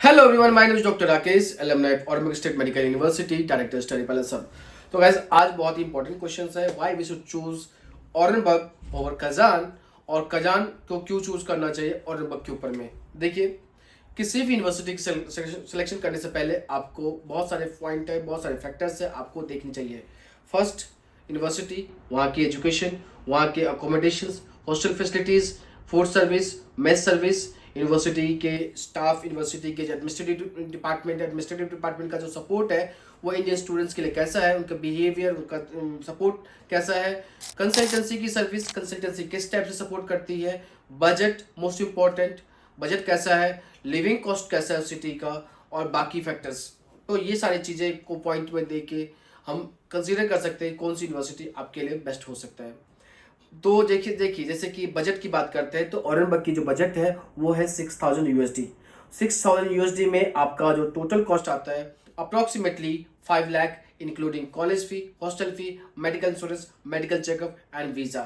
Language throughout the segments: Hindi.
Hello everyone, my name is Dr. Rakesh, alumni of Oregon State Medical University, Director Study Palace. तो guys आज बहुत ही इंपॉर्टेंट क्वेश्चन है, why we should choose Orenburg over Kazan और कजान को क्यों चूज करना चाहिए ऑरेनबर्ग के ऊपर में। देखिए, किसी भी यूनिवर्सिटी की सिलेक्शन करने से पहले आपको बहुत सारे पॉइंट है, बहुत सारे फैक्टर्स है आपको देखनी चाहिए। फर्स्ट, यूनिवर्सिटी, वहाँ की एजुकेशन, वहाँ के accommodations, hostel facilities, food service, mess service, university के स्टाफ, यूनिवर्सिटी के जो एडमिनिस्ट्रेटिव डिपार्टमेंट का जो सपोर्ट है वो इंडियन स्टूडेंट्स के लिए कैसा है, उनका बिहेवियर, उनका सपोर्ट कैसा है, कंसल्टेंसी की सर्विस, कंसल्टेंसी किस टाइप से सपोर्ट करती है, बजट, मोस्ट इम्पॉर्टेंट बजट कैसा है, लिविंग कॉस्ट कैसा है सिटी का, और बाकी फैक्टर्स। तो ये सारी चीज़ें को पॉइंट में दे के हम कंसिडर कर सकते हैं कौन सी यूनिवर्सिटी आपके लिए बेस्ट हो सकता है। तो देखिए जैसे कि बजट की बात करते हैं तो ऑरेनबर्ग की जो बजट है वो है 6000 यूएसडी। 6000 यूएसडी में आपका जो टोटल कॉस्ट आता है approximately 5 lakh, including college fee, hostel fee, medical insurance, medical checkup and visa.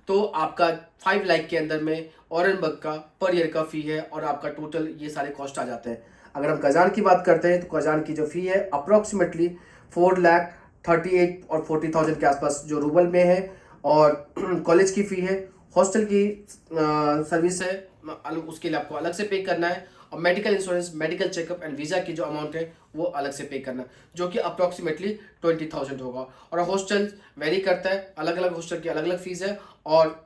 तो आपका 5 लाख के अंदर में ऑरेनबर्ग का पर ईयर का फी है और आपका टोटल ये सारे कॉस्ट आ जाते हैं। अगर हम कजान की बात करते हैं तो कजान की जो फी है अप्रोक्सीमेटली 4,38,000 और 40,000 के आसपास जो रूबल में है, और कॉलेज की फ़ी है, हॉस्टल की सर्विस है, उसके लिए आपको अलग से पे करना है, और medical insurance, medical checkup and visa की जो अमाउंट है वो अलग से पे करना है, जो कि अप्रॉक्सीमेटली 20,000 होगा। और हॉस्टल वेरी करता है, अलग अलग हॉस्टल की अलग अलग फीस है, और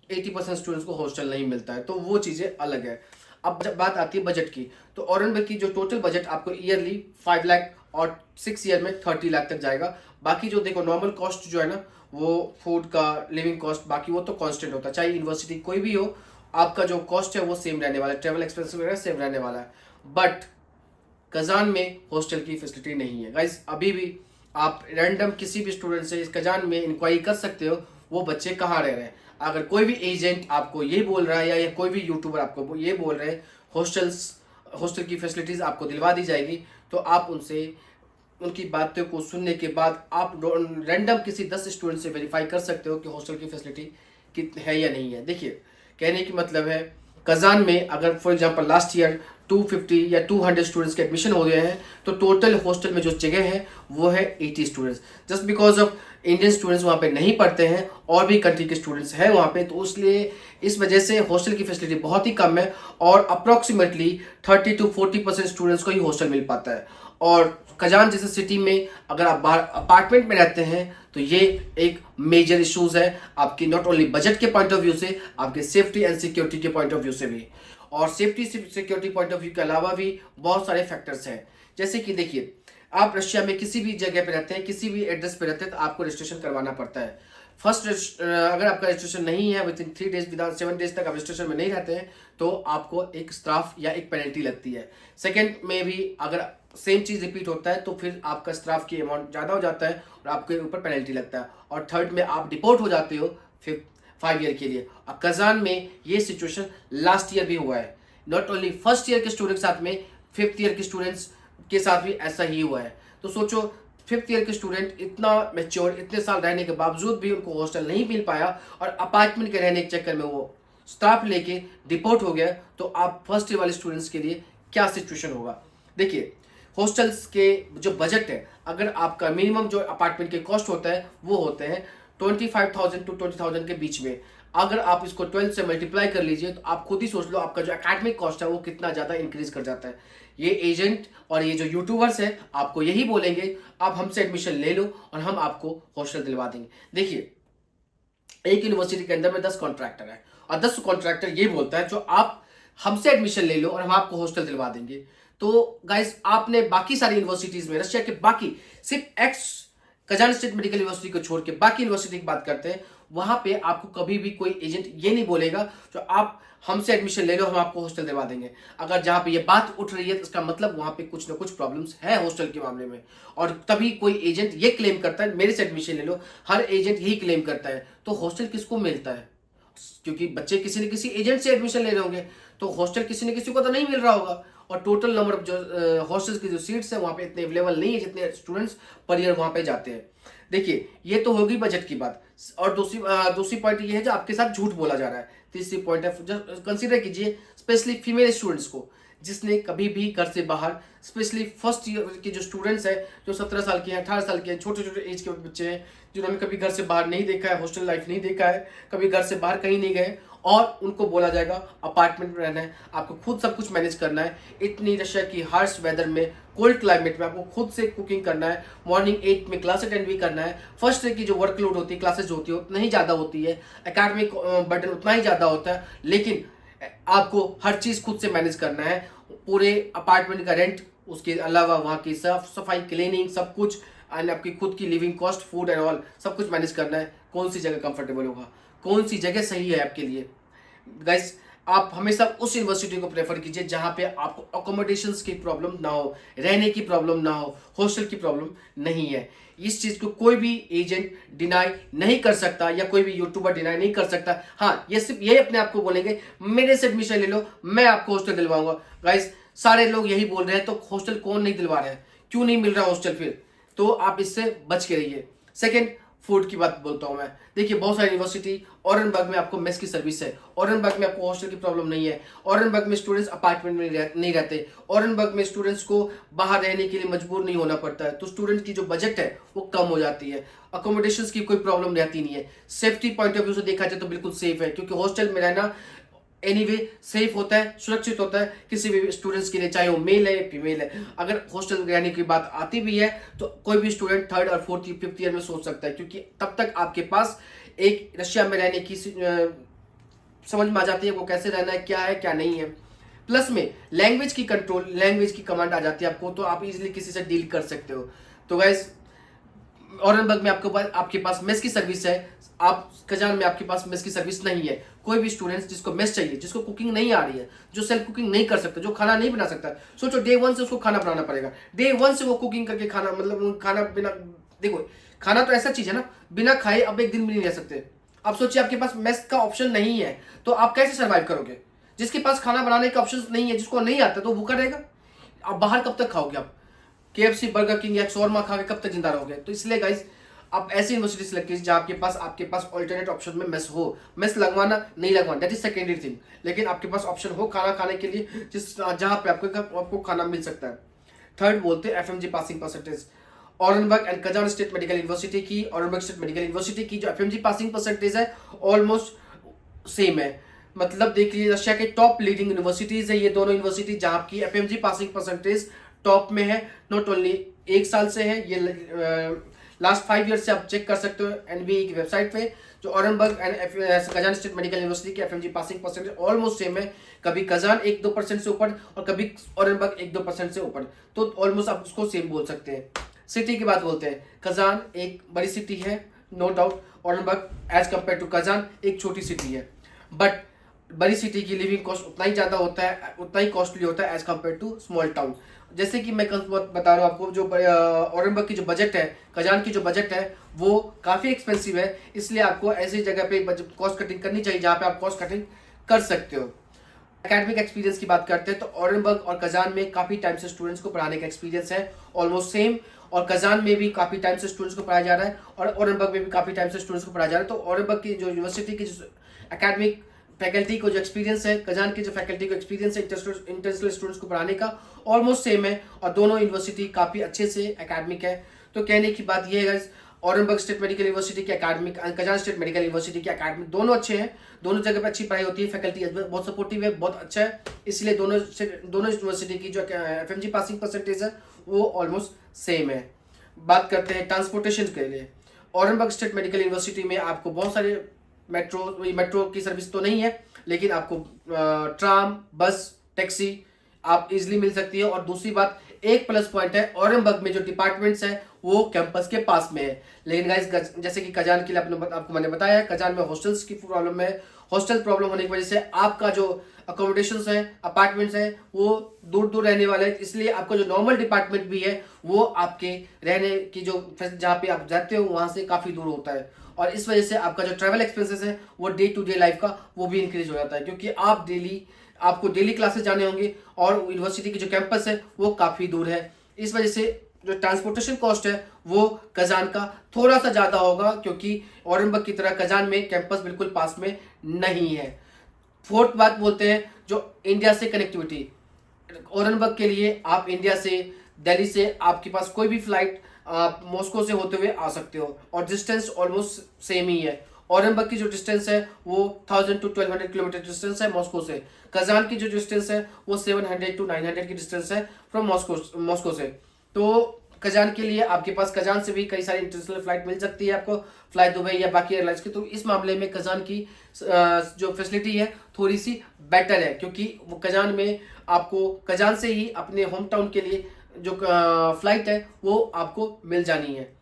80% स्टूडेंट्स को हॉस्टल नहीं मिलता है, तो वो चीज़ें अलग है। अब जब बात आती है बजट की, तो ऑरेनबर्ग की जो टोटल बजट आपको ईयरली 5 लाख और 6 ईयर में 30 लाख तक जाएगा। बाकी जो देखो नॉर्मल कॉस्ट जो है ना, वो फूड का, लिविंग कॉस्ट, बाकी वो तो कांस्टेंट होता है, चाहे यूनिवर्सिटी कोई भी हो, आपका जो कॉस्ट है वो सेम रहने वाला है, ट्रेवल एक्सपेंस वगैरह सेम रहने वाला है। बट कजान में हॉस्टल की फैसिलिटी नहीं है गाइस। अभी भी आप रैंडम किसी भी स्टूडेंट से इस कजान में इंक्वायरी कर सकते हो वो बच्चे कहाँ रह रहे हैं। अगर कोई भी एजेंट आपको ये बोल रहा है या कोई भी यूट्यूबर आपको ये बोल रहे हैं हॉस्टल की फैसिलिटीज़ आपको दिलवा दी जाएगी, तो आप उनसे उनकी बातों को सुनने के बाद आप रैंडम किसी 10 स्टूडेंट से वेरीफाई कर सकते हो कि हॉस्टल की फैसिलिटी है या नहीं है। देखिए, कहने की मतलब है कजान में अगर फॉर एग्जांपल लास्ट ईयर 250 या 200 स्टूडेंट्स के एडमिशन हो गए हैं, तो टोटल हॉस्टल में जो जगह है वो है 80 students. Just because of Indian students वहाँ पे नहीं पढ़ते हैं और भी कंट्री के स्टूडेंट्स हैं वहाँ पे, तो इसलिए इस वजह से हॉस्टल की फैसिलिटी बहुत ही कम है, और अप्रॉक्सीमेटली 30 to 40% स्टूडेंट्स को ही हॉस्टल मिल पाता है। और कजान जैसे सिटी में अगर आप बाहर अपार्टमेंट में रहते हैं तो ये एक मेजर इश्यूज है आपकी, नॉट ओनली बजट के पॉइंट ऑफ व्यू से, आपके सेफ्टी एंड सिक्योरिटी के पॉइंट ऑफ व्यू से भी। और safety security point of view के अलावा भी बहुत सारे फैक्टर्स हैं। जैसे कि देखिए, आप रशिया में किसी भी जगह पे रहते हैं, किसी भी एड्रेस पे रहते हैं, तो आपको रजिस्ट्रेशन करवाना पड़ता है। फर्स्ट, अगर आपका रजिस्ट्रेशन नहीं है with in 3 days, without 7 days तक आप रजिस्ट्रेशन में नहीं रहते हैं, तो आपको एक स्ट्राफ या एक पेनल्टी लगती है। सेकेंड में भी अगर सेम चीज़ रिपीट होता है तो फिर आपका स्ट्राफ की अमाउंट ज़्यादा हो जाता है और आपके ऊपर पेनल्टी लगता है। और थर्ड में आप डिपोर्ट हो जाते हो फिर 5 ईयर के लिए। और कजान में ये सिचुएशन लास्ट ईयर भी हुआ है, नॉट ओनली फर्स्ट ईयर के स्टूडेंट के साथ में, 5th ईयर के स्टूडेंट्स के साथ भी ऐसा ही हुआ है। तो सोचो 5th ईयर के स्टूडेंट इतना मैच्योर, इतने साल रहने के बावजूद भी उनको हॉस्टल नहीं मिल पाया और अपार्टमेंट के रहने के चक्कर में वो स्टाफ लेके डिपोर्ट हो गया, तो आप फर्स्ट ईयर वाले स्टूडेंट्स के लिए क्या सिचुएशन होगा। देखिए, हॉस्टल्स के जो बजट है, अगर आपका मिनिमम जो अपार्टमेंट के कॉस्ट होता है वो होते हैं 25,000 to 20,000 के बीच में। अगर आप इसको 12 से मल्टीप्लाई कर लीजिए तो आप खुद ही सोच लो आपका जो एकेडमिक कॉस्ट है वो कितना ज़्यादा इंक्रीज कर जाता है। ये एजेंट और ये जो यूट्यूबर्स हैं आपको यही बोलेंगे आप हमसे एडमिशन ले लो और हम आपको हॉस्टल दिलवा देंगे। देखिए, एक यूनिवर्सिटी के अंदर में 10 कॉन्ट्रैक्टर है और 10 कॉन्ट्रैक्टर ये बोलता है जो आप हमसे एडमिशन ले लो और हम आपको हॉस्टल दिलवा देंगे। तो गाइस, आपने बाकी सारी यूनिवर्सिटीज में, रशिया के बाकी सिर्फ x Kazan state medical university को छोड़ के बाकी यूनिवर्सिटी की बात करते हैं, वहां पे आपको कभी भी कोई एजेंट ये नहीं बोलेगा जो आप हमसे एडमिशन ले लो हम आपको हॉस्टल दिलवा देंगे। अगर जहां पे ये बात उठ रही है तो इसका मतलब वहां पे कुछ ना कुछ प्रॉब्लम्स है हॉस्टल के मामले में, और तभी कोई एजेंट ये क्लेम करता है मेरे से एडमिशन ले लो। हर एजेंट यही क्लेम करता है, तो हॉस्टल किसको मिलता है? क्योंकि बच्चे किसी न किसी एजेंट से एडमिशन ले रहे होंगे, तो हॉस्टल किसी न किसी को तो नहीं मिल रहा होगा। और टोटल नंबर ऑफ जो हॉस्टल्स की जो सीट्स है वहाँ पे इतने अवेलेबल नहीं है जितने स्टूडेंट्स पर ईयर वहाँ पे जाते हैं। देखिए, ये तो होगी बजट की बात, और दूसरी पॉइंट ये है जो आपके साथ झूठ बोला जा रहा है। तीसरी पॉइंट है, कंसीडर कीजिए स्पेशली फीमेल स्टूडेंट्स को, जिसने कभी भी घर से बाहर, स्पेशली फर्स्ट ईयर के जो स्टूडेंट्स हैं, जो 17 साल के हैं, 18 साल के हैं, छोटे छोटे एज के बच्चे हैं, जिन्होंने कभी घर से बाहर नहीं देखा है, हॉस्टल लाइफ नहीं देखा है, कभी घर से बाहर कहीं नहीं गए, और उनको बोला जाएगा अपार्टमेंट में रहना है, आपको खुद सब कुछ मैनेज करना है, इतनी रशिया की हार्श वेदर में, कोल्ड क्लाइमेट में आपको खुद से कुकिंग करना है, मॉर्निंग 8 में क्लास अटेंड भी करना है, फर्स्ट डे की जो वर्कलोड होती है, क्लासेज होती है उतना ही ज़्यादा होती है, एकेडमिक बर्डन उतना ही ज़्यादा होता है, लेकिन आपको हर चीज़ खुद से मैनेज करना है, पूरे अपार्टमेंट का रेंट, उसके अलावा वहाँ की साफ सफाई, क्लीनिंग, सब कुछ, एंड आपकी खुद की living cost, food and all, सब कुछ मैनेज करना है। कौन सी जगह कंफर्टेबल होगा, कौन सी जगह सही है आपके लिए। गाइस, आप हमेशा उस यूनिवर्सिटी को प्रेफर कीजिए जहाँ पे आपको अकोमोडेशंस की प्रॉब्लम ना हो, रहने की प्रॉब्लम ना हो, हॉस्टल की प्रॉब्लम नहीं है। इस चीज़ को कोई भी एजेंट डिनाई नहीं कर सकता, या कोई भी यूट्यूबर डिनाई नहीं कर सकता। हाँ, ये सिर्फ ये अपने आप को बोलेंगे मेरे से एडमिशन ले लो, मैं आपको हॉस्टल दिलवाऊंगा। गाइस, सारे लोग यही बोल रहे हैं, तो हॉस्टल कौन नहीं दिलवा रहे हैं, क्यों नहीं मिल रहा हॉस्टल फिर? तो आप इससे बच के रहिए। सेकेंड, फूड की बात बोलता हूं मैं। देखिए, बहुत सारी यूनिवर्सिटी, ऑरेनबर्ग में आपको मेस की सर्विस है, ऑरेनबर्ग में आपको हॉस्टल की प्रॉब्लम नहीं है, ऑरेनबर्ग में स्टूडेंट्स अपार्टमेंट में नहीं रहते, ऑरेनबर्ग में स्टूडेंट्स को बाहर रहने के लिए मजबूर नहीं होना पड़ता है, तो स्टूडेंट की जो बजट है वो कम हो जाती है, अकोमोडेशंस की कोई प्रॉब्लम रहती नहीं है। सेफ्टी पॉइंट ऑफ व्यू से देखा जाए तो बिल्कुल सेफ है, क्योंकि हॉस्टल में रहना एनीवे सेफ होता है, सुरक्षित होता है किसी भी स्टूडेंट्स के लिए, चाहे वो मेल है फीमेल है। अगर हॉस्टल रहने की बात आती भी है तो कोई भी स्टूडेंट 3rd और 4th 5th ईयर में सोच सकता है, क्योंकि तब तक आपके पास एक रशिया में रहने की समझ में आ जाती है वो कैसे रहना है, क्या नहीं है। प्लस में लैंग्वेज की कंट्रोल, लैंग्वेज की कमांड आ जाती है आपको, तो आप इजीली किसी से डील कर सकते हो। तो गाइस, ऑरेनबर्ग में आपके पास मेस की सर्विस है, आप कजान में आपके पास मेस की सर्विस नहीं है। कोई भी स्टूडेंट्स जिसको मेस चाहिए, जिसको कुकिंग नहीं आ रही है, जो सेल्फ कुकिंग नहीं कर सकता, जो खाना नहीं बना सकता, सोचो डे 1 से उसको खाना बनाना पड़ेगा, डे 1 से वो कुकिंग करके खाना, मतलब खाना बिना, देखो खाना तो ऐसा चीज है ना, बिना खाए अब एक दिन भी नहीं रह सकते। अब सोचिए आपके पास मेस का ऑप्शन नहीं है, तो आप कैसे सर्वाइव करोगे? जिसके पास खाना बनाने का ऑप्शन नहीं है, जिसको नहीं आता, तो भूखा रहेगा। आप बाहर कब तक खाओगे? आप KFC, बर्गर किंग या शॉर्मा खा के कब तक जिंदा रहोगे? तो इसलिए गाइस, आप ऐसी यूनिवर्सिटी सेलेक्ट कीजिए जहाँ आपके पास ऑल्टरनेट ऑप्शन में मेस हो। मेस लगवाना नहीं लगवाना, दैट इज सेकेंडरी थिंग, लेकिन आपके पास ऑप्शन हो खाना खाने के लिए, जहाँ पे आपको खाना मिल सकता है। थर्ड बोलते हैं FMG passing percentage. Orenburg and Kazan state medical university की, ऑरेनबर्ग स्टेट मेडिकल यूनिवर्सिटी की जो FMG पासिंग परसेंटेज है ऑलमोस्ट सेम है। मतलब देख लीजिए, रशिया के टॉप लीडिंग यूनिवर्सिटीज है ये दोनों यूनिवर्सिटी, जहाँ की FMG पासिंग परसेंटेज टॉप में है। नॉट ओनली 1 साल से है ये, लास्ट 5 ईयर से आप चेक कर सकते हो NBE की वेबसाइट पे। जो Orenburg and Kazan state medical university की FMG passing percentage almost same है, कभी कजान 1-2% से ऊपर और कभी ऑरेनबर्ग 1-2% से ऊपर, तो ऑलमोस्ट आप उसको सेम बोल सकते हैं। सिटी की बात बोलते हैं, कजान एक बड़ी सिटी है, no doubt. Orenburg as compare to Kazan एक छोटी सिटी है, बट बड़ी सिटी की लिविंग कॉस्ट उतना ही ज़्यादा होता है, उतना ही कॉस्टली होता है as compare to small town. जैसे कि मैं कल बता रहा हूँ आपको, जो ऑरेनबर्ग की जो बजट है, कजान की जो बजट है वो काफ़ी एक्सपेंसिव है, इसलिए आपको ऐसी जगह पे कॉस्ट कटिंग करनी चाहिए जहाँ पे आप कॉस्ट कटिंग कर सकते हो। एकेडमिक एक्सपीरियंस की बात करते हैं तो ऑरेनबर्ग और कजान में काफ़ी टाइम से स्टूडेंट्स को पढ़ाने का एक्सपीरियंस है, ऑलमोस्ट सेम। और कजान में भी काफ़ी टाइम से स्टूडेंट्स को पढ़ाया जा रहा है, और ऑरेनबर्ग में भी काफ़ी टाइम से स्टूडेंट्स को पढ़ाया जा रहा है। तो ऑरेनबर्ग की जो यूनिवर्सिटी की जो एकेडमिक फैकल्टी को जो एक्सपीरियंस है, कजान की जो फैकल्टी को एक्सपीरियंस है इंटरनेशनल स्टूडेंट्स को पढ़ाने का, ऑलमोस्ट सेम है, और दोनों यूनिवर्सिटी काफ़ी अच्छे से एकेडमिक है। तो कहने की बात यह है, ऑरेनबर्ग स्टेट मेडिकल यूनिवर्सिटी की academic, Kazan state medical university की एकेडमिक दोनों अच्छे हैं, दोनों जगह पे अच्छी पढ़ाई होती है, फैकल्टी बहुत सपोर्टिव है, बहुत अच्छा है, इसलिए दोनों यूनिवर्सिटी की जो FMG पासिंग परसेंटेज है वो ऑलमोस्ट सेम है। बात करते हैं ट्रांसपोर्टेशन के लिए। ऑरेनबर्ग स्टेट मेडिकल यूनिवर्सिटी में आपको बहुत सारे मेट्रो की सर्विस तो नहीं है, लेकिन आपको ट्राम, बस, टैक्सी आप इजीली मिल सकती है। और दूसरी बात, एक प्लस पॉइंट है, ऑरेनबर्ग में जो डिपार्टमेंट्स है वो कैंपस के पास में है। लेकिन गाइस, जैसे कि कजान के लिए आपको मैंने बताया, कजान में हॉस्टल्स की प्रॉब्लम है, हॉस्टल प्रॉब्लम होने की वजह से आपका जो अकोमोडेशंस है, अपार्टमेंट्स है, वो दूर दूर रहने वाले हैं, इसलिए आपका जो नॉर्मल डिपार्टमेंट भी है वो आपके रहने की जो जहाँ पे आप जाते हो वहाँ से काफ़ी दूर होता है, और इस वजह से आपका जो ट्रैवल एक्सपेंसेस है वो डे टू डे लाइफ का वो भी इंक्रीज हो जाता है, क्योंकि आपको डेली क्लासेस जाने होंगे, और यूनिवर्सिटी की जो कैंपस है वो काफ़ी दूर है। इस वजह से जो ट्रांसपोर्टेशन कॉस्ट है वो कजान का थोड़ा सा ज़्यादा होगा, क्योंकि ऑरेनबर्ग की तरह कजान में कैंपस बिल्कुल पास में नहीं है। फोर्थ बात बोलते हैं जो इंडिया से कनेक्टिविटी। ओरेनबर्ग के लिए आप इंडिया से, दिल्ली से आपके पास कोई भी फ्लाइट आप मॉस्को से होते हुए आ सकते हो और डिस्टेंस ऑलमोस्ट सेम ही है। ओरेनबर्ग की जो डिस्टेंस है वो 1000 to 1200 किलोमीटर डिस्टेंस है मॉस्को से। कजान की जो डिस्टेंस है वो 700 to 900 की डिस्टेंस है फ्रॉम मॉस्को से। तो कजान के लिए आपके पास कजान से भी कई सारी इंटरनेशनल फ्लाइट मिल सकती है आपको, फ्लाई दुबई या बाकी एयरलाइंस की। तो इस मामले में कजान की जो फैसिलिटी है थोड़ी सी बेटर है, क्योंकि वो कजान में आपको कजान से ही अपने होम टाउन के लिए जो फ्लाइट है वो आपको मिल जानी है।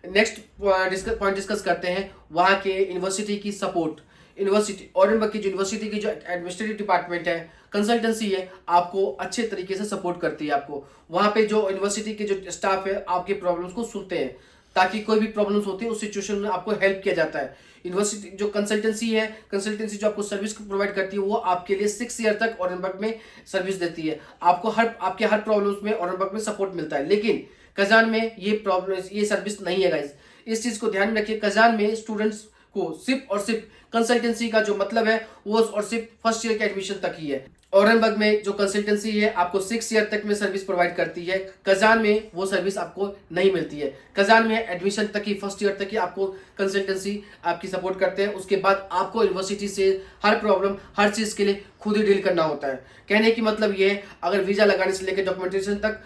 नेक्स्ट पॉइंट डिस्कस करते हैं वहाँ के यूनिवर्सिटी की सपोर्ट। यूनिवर्सिटी ओरेनबर्ग की यूनिवर्सिटी की जो एडमिनिस्ट्रेटिव डिपार्टमेंट है, कंसल्टेंसी है, आपको अच्छे तरीके से सपोर्ट करती है। आपको वहाँ पे जो यूनिवर्सिटी के जो स्टाफ है आपके प्रॉब्लम्स को सुनते हैं, ताकि कोई भी प्रॉब्लम्स होती है उस सिचुएशन में आपको हेल्प किया जाता है। यूनिवर्सिटी जो कंसल्टेंसी है, कंसल्टेंसी जो आपको सर्विस प्रोवाइड करती है वो आपके लिए 6 ईयर तक ओरेनबर्ग में सर्विस देती है। आपको आपके हर प्रॉब्लम्स में ओरेनबर्ग में सपोर्ट मिलता है। लेकिन कजान में ये सर्विस नहीं है गाइस, इस चीज को ध्यान में रखिए। कजान में स्टूडेंट्स को सिर्फ और सिर्फ कंसल्टेंसी का जो मतलब है वो और सिर्फ फर्स्ट ईयर के एडमिशन तक ही है। ओरेनबर्ग में जो कंसल्टेंसी है आपको 6 ईयर तक में सर्विस प्रोवाइड करती है। कजान में वो सर्विस आपको नहीं मिलती है। कजान में एडमिशन तक ही, फर्स्ट ईयर तक ही आपको कंसल्टेंसी आपकी सपोर्ट करते हैं। उसके बाद आपको यूनिवर्सिटी से हर प्रॉब्लम, हर चीज के लिए खुद ही डील करना होता है। कहने की मतलब ये है, अगर वीजा लगाने से लेकर डॉक्यूमेंटेशन तक,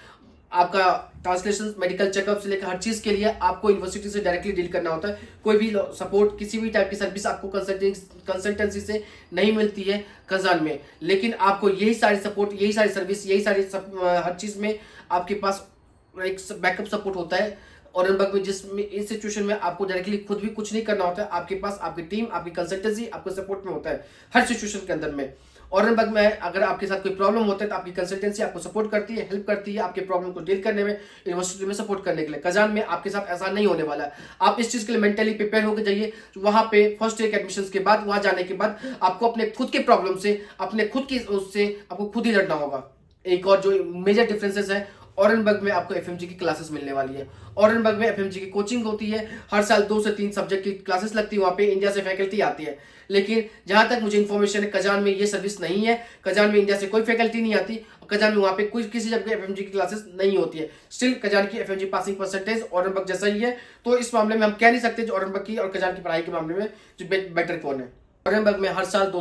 आपका ट्रांसलेशन, मेडिकल चेकअप से लेकर हर चीज के लिए आपको यूनिवर्सिटी से डायरेक्टली डील करना होता है। कोई भी सपोर्ट, किसी भी टाइप की सर्विस आपको कंसल्टेंसी से नहीं मिलती है कजान में। लेकिन आपको यही सारी सपोर्ट, यही सारी सर्विस, हर चीज में आपके पास एक बैकअप सपोर्ट होता है ओरेनबर्ग में, जिसमें इस सिचुएशन में आपको डायरेक्टली खुद भी कुछ नहीं करना होता है। आपके पास आपकी टीम, आपकी कंसल्टेंसी आपको सपोर्ट में होता है हर सिचुएशन के अंदर में। ओरेनबर्ग में अगर आपके साथ कोई प्रॉब्लम होता है तो आपकी कंसल्टेंसी आपको सपोर्ट करती है, हेल्प करती है आपके प्रॉब्लम को डील करने में, यूनिवर्सिटी में सपोर्ट करने के लिए। कजान में आपके साथ ऐसा नहीं होने वाला है। आप इस चीज के लिए मेंटली प्रिपेयर होकर जाइए। वहां पे फर्स्ट ईयर के एडमिशन के बाद, वहां जाने के बाद आपको अपने खुद के प्रॉब्लम से, अपने खुद की उससे आपको खुद ही लड़ना होगा। एक और जो मेजर डिफरेंसेस है, ओरेनबर्ग में आपको एफएमजी की क्लासेस मिलने वाली है। ओरेनबर्ग में एफएमजी की कोचिंग होती है, हर साल 2 से 3 सब्जेक्ट की क्लासेस लगती है। वहाँ पे इंडिया से फैकल्टी आती है। लेकिन जहां तक मुझे इन्फॉर्मेशन है, कजान में ये सर्विस नहीं है। कजान में इंडिया से कोई फैकल्टी नहीं आती। कजान में वहाँ पे कोई किसी जगह एफएमजी की क्लासेस नहीं होती है। स्टिल कजान की एफएमजी पासिंग परसेंटेज ओरेनबर्ग जैसा ही है। तो इस मामले में हम कह नहीं सकते जो ओरेनबर्ग की और कजान की पढ़ाई के मामले में जो बेटर कौन है। ओरेनबर्ग में हर साल 2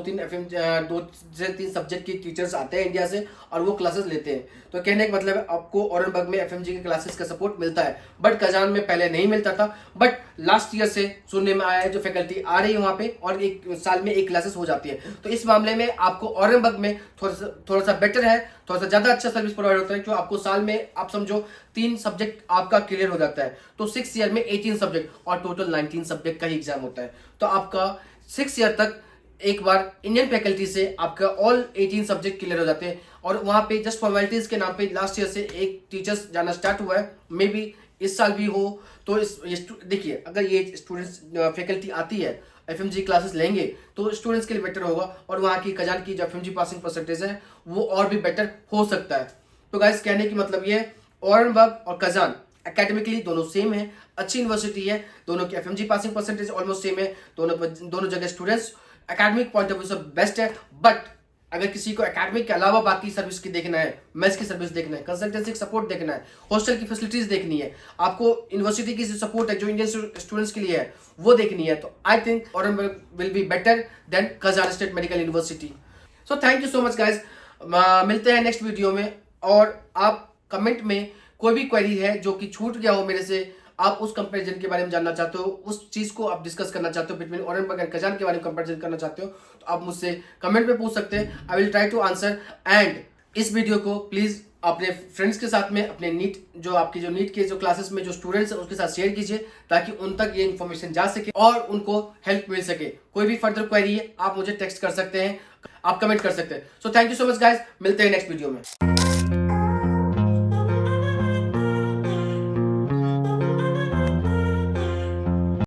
से 3 सब्जेक्ट की टीचर्स आते हैं इंडिया से और वो क्लासेस लेते हैं। तो कहने का मतलब है आपको ओरेनबर्ग में एफएमजी की क्लासेस का सपोर्ट मिलता है, बट कजान में पहले नहीं मिलता था। बट लास्ट ईयर से सुनने में आया है जो फैकल्टी आ रही है वहाँ पे, और एक साल में 1 क्लासेस हो जाती है। तो इस मामले में आपको ओरेनबर्ग में थोड़ा सा बेटर है, थोड़ा सा ज्यादा अच्छा सर्विस प्रोवाइड होता है। जो आपको साल में आप समझो 3 सब्जेक्ट आपका क्लियर हो जाता है। तो 6 ईयर में 18 सब्जेक्ट और टोटल 19 सब्जेक्ट का ही एग्जाम होता है। तो आपका 6 ईयर तक एक बार इंडियन फैकल्टी से आपका ऑल 18 सब्जेक्ट क्लियर हो जाते हैं। और वहाँ पे जस्ट फॉर्मेलिटीज के नाम पे लास्ट ईयर से एक टीचर्स जाना स्टार्ट हुआ है, मे बी इस साल भी हो। तो देखिए, अगर ये स्टूडेंट्स फैकल्टी आती है, एफएमजी क्लासेस लेंगे तो स्टूडेंट्स के लिए बेटर होगा, और वहाँ की कजान की जो एफएमजी पासिंग परसेंटेज है वो और भी बेटर हो सकता है। तो गाइस, कहने की मतलब ये, ओरेनबर्ग और कजान एकेडमिकली दोनों सेम है, अच्छी यूनिवर्सिटी है, दोनों की FMG passing percentage almost same है, दोनों जगह students academic point of view से बेस्ट है। बट अगर किसी को एकेडमिक के अलावा बाकी सर्विस की देखना है, मेस की सर्विस देखना है, कंसल्टेंसी की सपोर्ट देखना है, हॉस्टल की फैसिलिटीज देखनी है, आपको यूनिवर्सिटी की सपोर्ट है जो इंडियन स्टूडेंट्स के लिए है वो देखनी है, तो I think Orenburg will be better than Kazan state medical university. So thank you so much guys, मिलते हैं नेक्स्ट वीडियो में। और आप कमेंट में कोई भी क्वेरी है जो कि छूट गया हो मेरे से, आप उस कंपैरिजन के बारे में जानना चाहते हो, उस चीज को आप डिस्कस करना चाहते हो, बिटवीन ओरेनबर्ग एंड कजान के बारे में कंपैरिजन करना चाहते हो, तो आप मुझसे कमेंट में पूछ सकते हैं। I will try to answer. And इस वीडियो को प्लीज अपने फ्रेंड्स के साथ में, अपने नीट जो नीट के जो क्लासेस में जो स्टूडेंट्स हैं उसके साथ शेयर कीजिए, ताकि उन तक ये इन्फॉर्मेशन जा सके और उनको हेल्प मिल सके। कोई भी फर्दर क्वेरी है आप मुझे टेक्स्ट कर सकते हैं, आप कमेंट कर सकते हैं। So thank you so much guys, मिलते हैं नेक्स्ट वीडियो में।